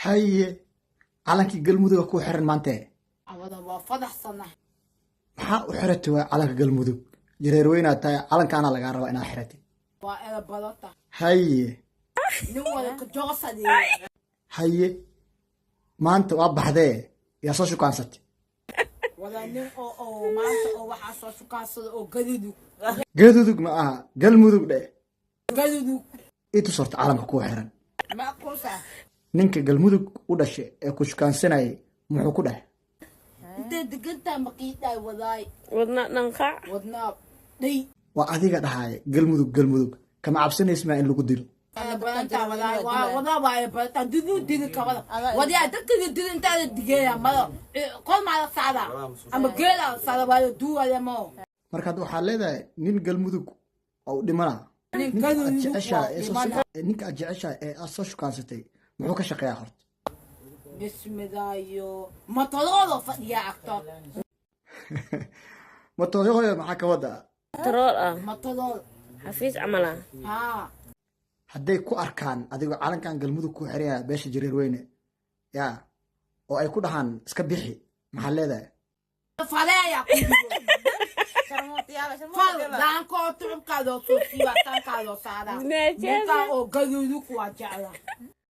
haye calankii galmudug ku xiran maanta awada waa fadaxsana maxaa u xiratay waa calanka galmudug jireer weyn aad tahay calankaana laga rabaa inaad xiratay waa ela badata haye nin wada ka joogsade haye maanta waa baxdee yaa soo shukaansatay wada nin oo maanta oo waxa soo shukaansada oo gadudug ma aha galmudug dhe gadudug intu sorta calanka ku xiran ma aqoonsa ninka galmudug u dhashay ee ku shukaansanayay muxuu ku dhahay intee deganta maqiiday wadaay wadna dhanqa wadna day waa adiga dhahay galmudug kama cabsanaysma in lagu dilo badanta wadaay waa wada waa badanta didu didi kabada wadiya dadka didu inta digeeya ma qol ma la saada ama geela saada waa duwaya mo marka waxa leedahay nin galmudug oo dhimana ninka jecesha ee soo shukaansatay muxuu ka shaqeeyaa horta bismillaayo matoloodo fadhiya agto matoloodo maxaa ka wada tarool ah matolood xafiis camala ha hadday ku arkaan adigoo calankan galmudug ku xiran beesha jireer weyne yaa oo ay ku dhahaan iska bixi maxaa leedahay faleeya dan ko trum ka do so si wa tan ka do sada Najasa. o gadudu ku ajala